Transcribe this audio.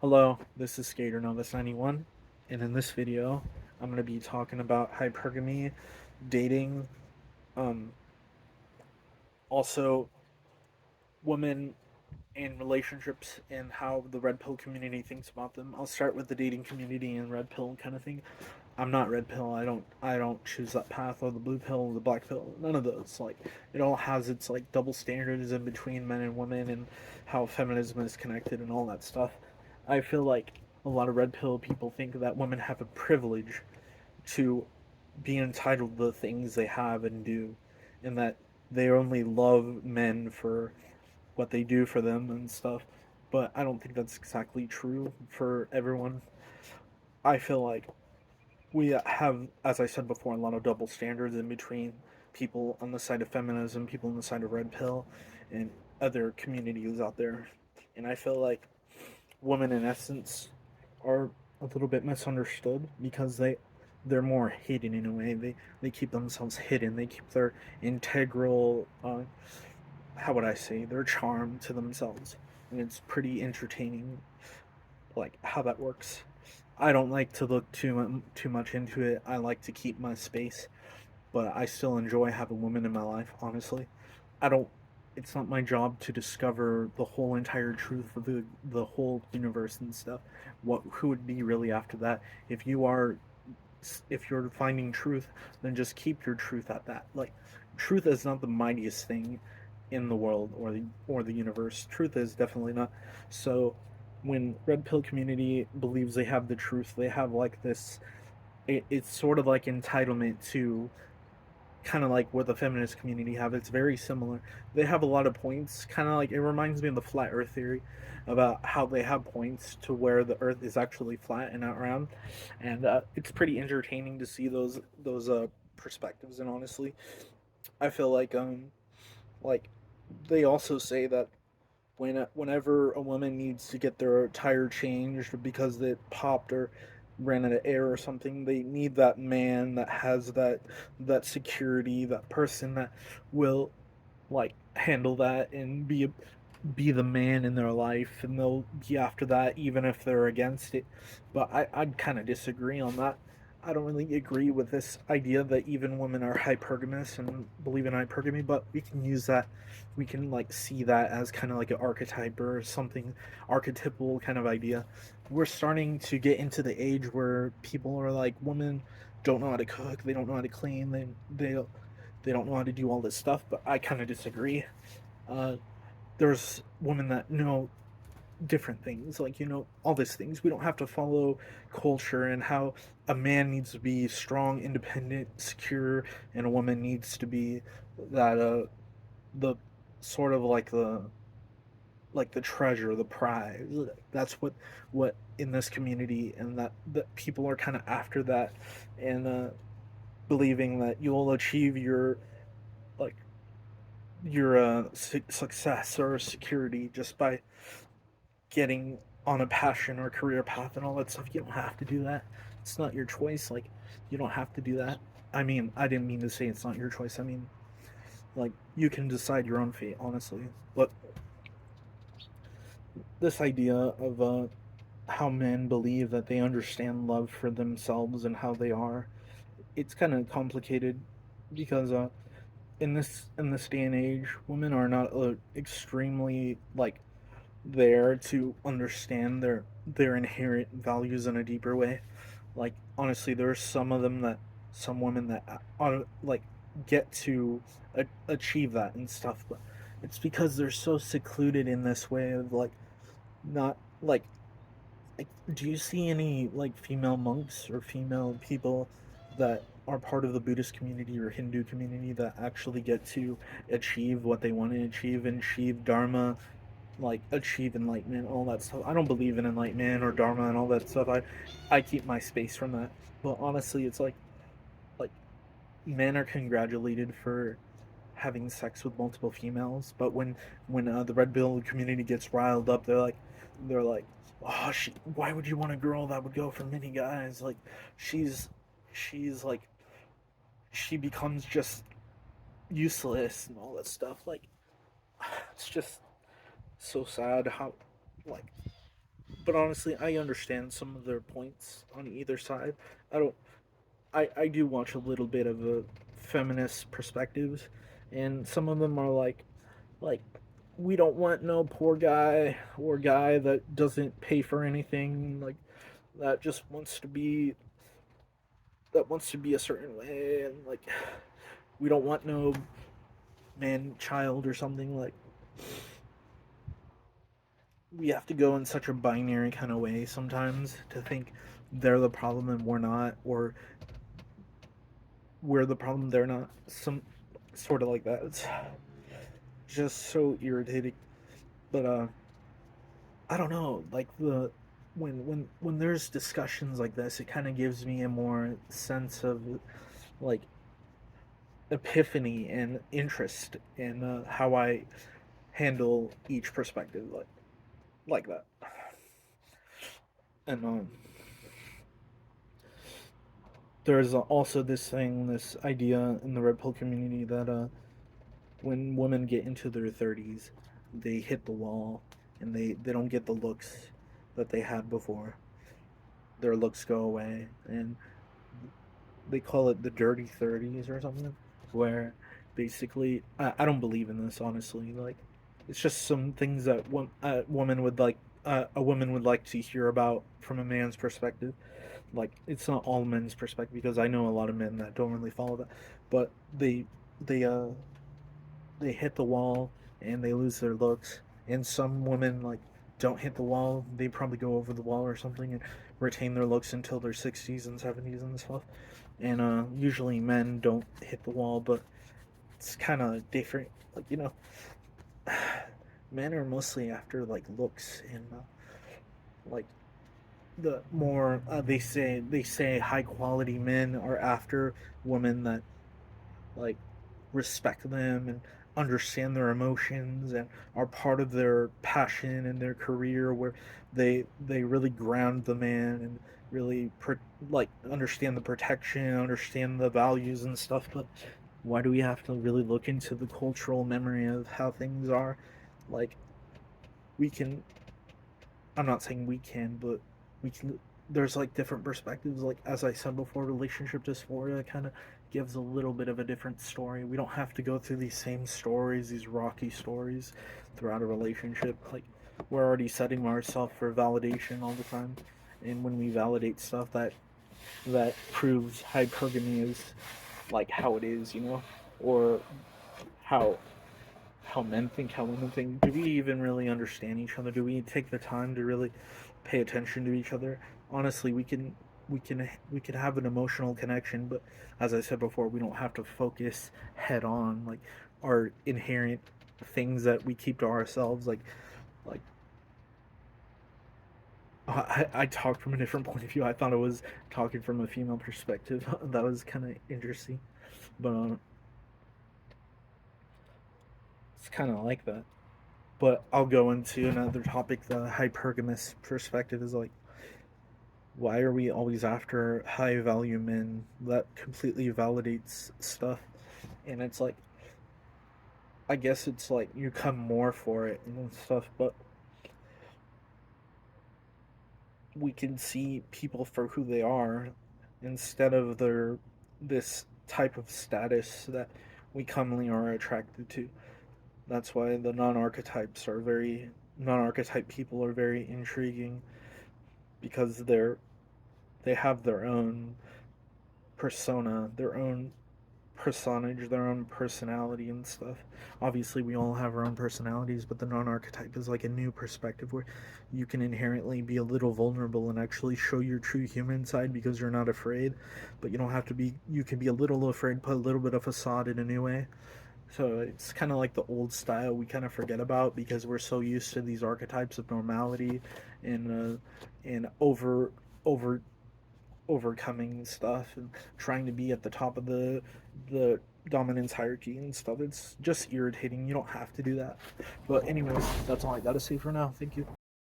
Hello, this is Skater Novice 91, and in this video, I'm going to be talking about hypergamy, dating, um, also women and relationships, and how the red pill community thinks about them. I'll start with the dating community and red pill kind of thing. I'm not red pill. I don't choose that path or the blue pill or the black pill. None of those. Like it all has its like double standards in between men and women and how feminism is connected and all that stuff. I feel like a lot of red pill people think that women have a privilege to be entitled to the things they have and do, and that they only love men for what they do for them and stuff. But I don't think that's exactly true for everyone. I feel like we have, as I said before, a lot of double standards in between people on the side of feminism, people on the side of red pill, and other communities out there. And I feel like women, in essence, are a little bit misunderstood because they're more hidden in a way. They keep themselves hidden. They keep their integral, how would I say, their charm to themselves, and it's pretty entertaining, like how that works. I don't like to look too much into it. I like to keep my space, but I still enjoy having women in my life. Honestly, I don't. It's not my job to discover the whole entire truth of the whole universe and stuff. Who would be really after that? If you are, if you're finding truth, then just keep your truth at that. Like, truth is not the mightiest thing in the world or the universe. Truth is definitely not. So, when red pill community believes they have the truth, they have like this. It's sort of like entitlement to kind of like what the feminist community have. It's very similar. They have a lot of points. Kind of like it reminds me of the flat Earth theory, about how they have points to where the Earth is actually flat and not round, and it's pretty entertaining to see those perspectives. And honestly, I feel like they also say that whenever a woman needs to get their tire changed because it popped or ran out of air or something, they need that man that has that security, that person that will like handle that and be the man in their life, and they'll be after that even if they're against it. But I'd kind of disagree on that. I don't really agree with this idea that even women are hypergamous and believe in hypergamy, but we can use that. We can like see that as kind of like an archetype or something archetypal kind of idea. We're starting to get into the age where people are like, women don't know how to cook, they don't know how to clean, they don't know how to do all this stuff. But I kind of disagree. Uh, there's women that know different things, like, all these things. We don't have to follow culture and how a man needs to be strong, independent, secure, and a woman needs to be that the sort of like the treasure, the prize. That's what in this community, and that people are kind of after that, and believing that you'll achieve like your success or security just by getting on a passion or career path and all that stuff. You don't have to do that. It's not your choice. Like, you don't have to do that. I mean, I didn't mean to say it's not your choice. I mean, like, you can decide your own fate, honestly. But this idea of how men believe that they understand love for themselves and how they are, it's kind of complicated because in this day and age, women are not extremely like there to understand their inherent values in a deeper way. Like, honestly, there's some women that like get to achieve that and stuff, but it's because they're so secluded in this way of like not like, do you see any like female monks or female people that are part of the Buddhist community or Hindu community that actually get to achieve what they want to achieve and achieve dharma, like achieve enlightenment, all that stuff? I don't believe in enlightenment or dharma and all that stuff. I keep my space from that. But honestly, it's like men are congratulated for having sex with multiple females, but when the red pill community gets riled up, they're like, oh, why would you want a girl that would go for many guys? Like, she's she's like she becomes just useless and all that stuff. Like, it's just so sad how, like, But honestly, I understand some of their points on either side. I don't. I do watch a little bit of a feminist perspectives, and some of them are like we don't want no poor guy or guy that doesn't pay for anything, like that just wants to be a certain way, and like we don't want no man child or something. Like we have to go in such a binary kind of way sometimes to think they're the problem and we're not, or we're the problem they're not, some sort of like that. It's just so irritating. But I don't know, like the when there's discussions like this, it kind of gives me a more sense of like epiphany and interest in how I handle each perspective, like that. And there's also this idea in the red pill community that when women get into their 30s, they hit the wall and they don't get the looks that they had before. Their looks go away, and they call it the dirty 30s or something, where basically I don't believe in this honestly. Like it's just some things that a woman would like to hear about from a man's perspective. Like it's not all men's perspective because I know a lot of men that don't really follow that, but they they hit the wall and they lose their looks. And some women like don't hit the wall; they probably go over the wall or something and retain their looks until their 60s and 70s and stuff. And usually men don't hit the wall, but it's kind of different. Like men are mostly after like looks and like the more they say high quality men are after women that like respect them and understand their emotions and are part of their passion and their career, where they really ground the man and really like understand the protection, understand the values and stuff. But why do we have to really look into the cultural memory of how things are? Like we can, I'm not saying we can, but we can. There's like different perspectives. Like as I said before, relationship dysphoria kind of gives a little bit of a different story. We don't have to go through these same stories, these rocky stories, throughout a relationship. Like we're already setting ourselves for validation all the time, and when we validate stuff, that proves hypergamy is like how it is, or how men think, how women think. Do we even really understand each other? Do we take the time to really pay attention to each other? Honestly, we can have an emotional connection, but as I said before, we don't have to focus head on like our inherent things that we keep to ourselves. Like I talked from a different point of view. I thought it was talking from a female perspective. That was kind of interesting, but it's kind of like that. But I'll go into another topic. The hypergamous perspective is like, why are we always after high value men? That completely validates stuff. And it's like, I guess it's like you come more for it and stuff, but we can see people for who they are instead of this type of status that we commonly are attracted to. That's why the non archetype people are very intriguing, because they have their own persona, their own personage, their own personality and stuff. Obviously, we all have our own personalities, but the non archetype is like a new perspective where you can inherently be a little vulnerable and actually show your true human side because you're not afraid. But you don't have to be, you can be a little afraid, put a little bit of facade in a new way. So it's kind of like the old style we kind of forget about because we're so used to these archetypes of normality and over overcoming stuff and trying to be at the top of the dominance hierarchy and stuff. It's just irritating. You don't have to do that. But anyways, that's all I gotta say for now. Thank you.